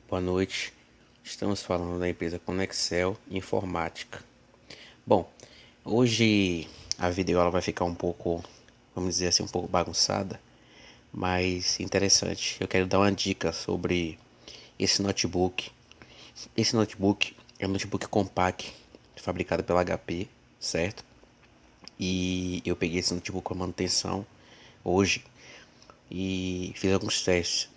Boa noite. Estamos falando da empresa Conexel Informática. Bom, hoje a videoaula vai ficar um pouco, vamos dizer assim, um pouco bagunçada, mas interessante. Eu quero dar uma dica sobre esse notebook. Esse notebook é um notebook compact, fabricado pela HP, certo? E eu peguei esse notebook com manutenção hoje e fiz alguns testes.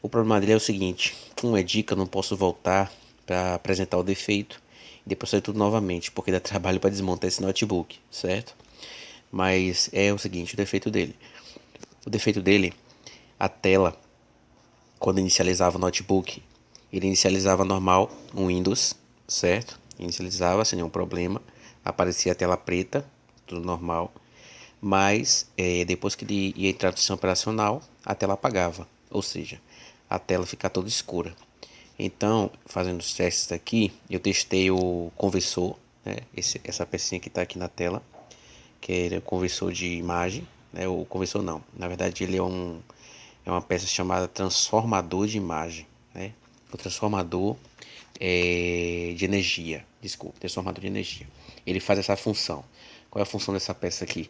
O problema dele é o seguinte: como é dica, eu não posso voltar para apresentar o defeito e depois fazer tudo novamente, porque dá trabalho para desmontar esse notebook, certo? Mas é o seguinte, o defeito dele, a tela, quando inicializava o notebook, ele inicializava normal, um Windows, certo? Inicializava sem nenhum problema, aparecia a tela preta, tudo normal, mas depois que ele ia entrar no sistema operacional, a tela apagava, ou seja, a tela fica toda escura. Então, fazendo os testes aqui, eu testei o conversor, né, essa pecinha que está aqui na tela, que é o conversor de imagem, né, o conversor não, na verdade ele é uma peça chamada transformador de imagem, né, o transformador de energia, desculpa, transformador de energia. Ele faz essa função. Qual é a função dessa peça aqui?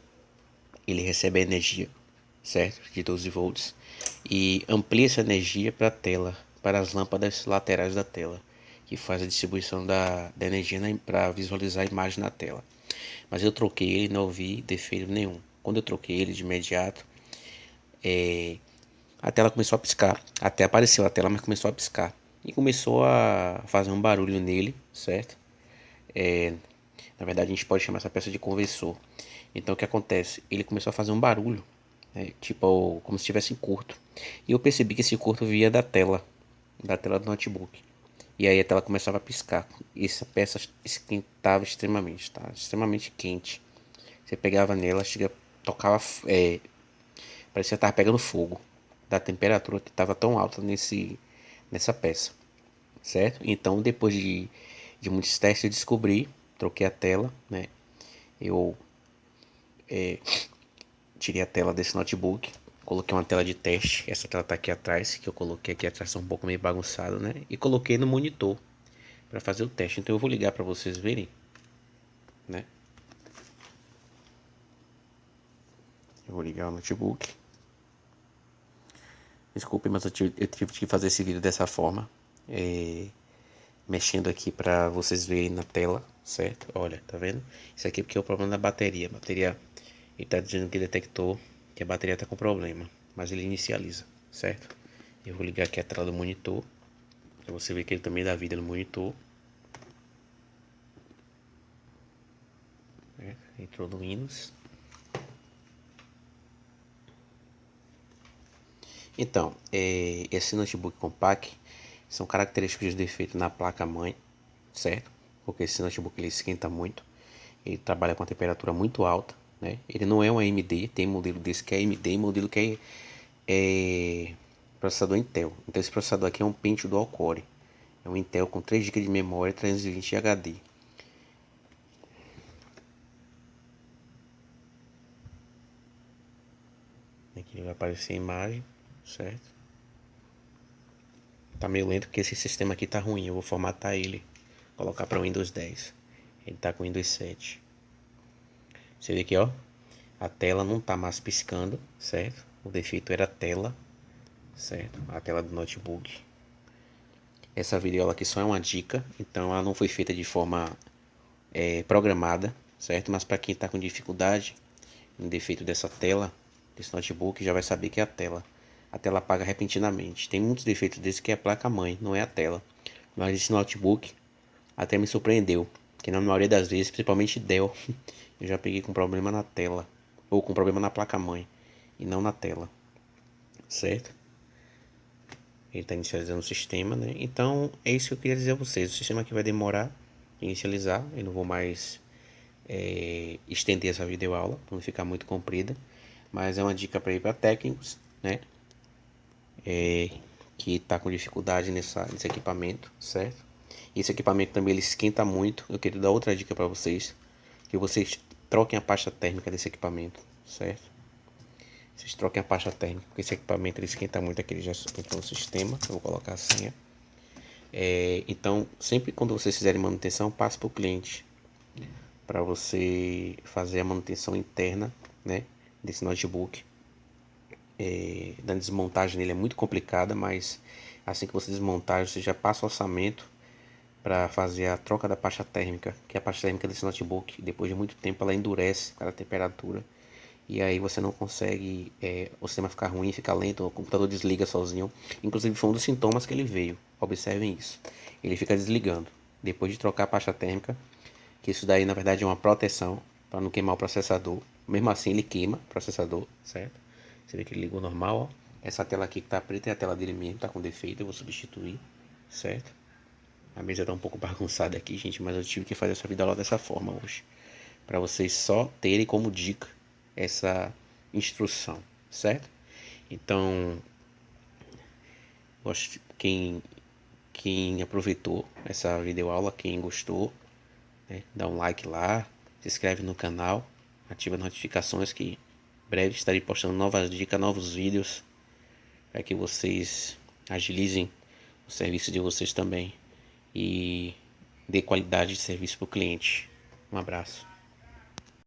Ele recebe a energia, certo? De 12 volts e amplia essa energia para a tela, para as lâmpadas laterais da tela, que faz a distribuição da energia para visualizar a imagem na tela. Mas eu troquei ele e não vi defeito nenhum. Quando eu troquei ele de imediato, a tela começou a piscar. Até apareceu a tela, mas começou a piscar. E começou a fazer um barulho nele, certo? Na verdade, a gente pode chamar essa peça de conversor. Então, o que acontece? Ele começou a fazer um barulho, né? Tipo, como se estivesse curto. E eu percebi que esse curto via da tela do notebook. E aí a tela começava a piscar. E essa peça esquentava extremamente, tá? Extremamente quente. Você pegava nela, chega, tocava, parecia estar pegando fogo da temperatura que estava tão alta nessa peça, certo? Então, depois de muitos testes, eu descobri, troquei a tela, né? Eu tirei a tela desse notebook, coloquei uma tela de teste, essa tela tá aqui atrás, que eu coloquei aqui atrás, tá um pouco meio bagunçado, né? E coloquei no monitor para fazer o teste. Então eu vou ligar para vocês verem, né? Eu vou ligar o notebook. Desculpe, mas eu tive que fazer esse vídeo dessa forma, mexendo aqui para vocês verem na tela, certo? Olha, tá vendo? Isso aqui é porque é o problema da bateria. A bateria, ele tá dizendo que detectou que a bateria tá com problema, mas ele inicializa, certo? Eu vou ligar aqui a tela do monitor, para você ver que ele também dá vida no monitor. Né? Entrou no Windows. Então, esse notebook compact são características de defeito na placa-mãe, certo? Porque esse notebook ele esquenta muito, ele trabalha com a temperatura muito alta, né? Ele não é um AMD, tem modelo desse que é AMD e modelo que é processador Intel. Então esse processador aqui é um Pentium Dual Core, é um Intel com 3 GB de memória, 320 HD. Aqui vai aparecer a imagem, certo? Tá meio lento porque esse sistema aqui tá ruim. Eu vou formatar ele, colocar para o Windows 10. Ele tá com Windows 7. Você vê aqui, ó, a tela não tá mais piscando, certo? O defeito era a tela, certo? A tela do notebook. Essa videoaula aqui só é uma dica, então ela não foi feita de forma programada, certo? Mas para quem está com dificuldade no defeito dessa tela, desse notebook, já vai saber que é a tela. A tela apaga repentinamente. Tem muitos defeitos desse que é a placa-mãe, não é a tela. Mas esse notebook até me surpreendeu, que na maioria das vezes, principalmente Dell, eu já peguei com problema na tela, ou com problema na placa-mãe, e não na tela, certo? Ele está inicializando o sistema, né? Então é isso que eu queria dizer a vocês. O sistema aqui vai demorar de inicializar, eu não vou mais estender essa videoaula para não ficar muito comprida, mas é uma dica para ir para técnicos, né? Que está com dificuldade nesse equipamento, certo? Esse equipamento também ele esquenta muito. Eu queria dar outra dica para vocês, que vocês troquem a pasta térmica desse equipamento, certo? Vocês troquem a pasta térmica, porque esse equipamento ele esquenta muito aqui, ele já entrou no sistema. Eu vou colocar a senha. Então, sempre quando vocês fizerem manutenção, passe para o cliente para você fazer a manutenção interna, né, desse notebook. Da desmontagem dele é muito complicada, mas assim que você desmontar, você já passa o orçamento para fazer a troca da pasta térmica, que é a pasta térmica desse notebook, depois de muito tempo ela endurece para a temperatura e aí você não consegue, o sistema fica ruim, fica lento, o computador desliga sozinho. Inclusive foi um dos sintomas que ele veio, observem isso, ele fica desligando depois de trocar a pasta térmica, que isso daí na verdade é uma proteção para não queimar o processador. Mesmo assim ele queima o processador, certo? Você vê que ele ligou normal, ó. Essa tela aqui que tá preta é a tela dele mesmo, tá com defeito, eu vou substituir, certo? A mesa tá um pouco bagunçada aqui, gente, mas eu tive que fazer essa videoaula dessa forma hoje, para vocês só terem como dica essa instrução, certo? Então, quem aproveitou essa videoaula, quem gostou, né, dá um like lá, se inscreve no canal, ativa as notificações que em breve estarei postando novas dicas, novos vídeos, para que vocês agilizem o serviço de vocês também e dê qualidade de serviço para o cliente. Um abraço.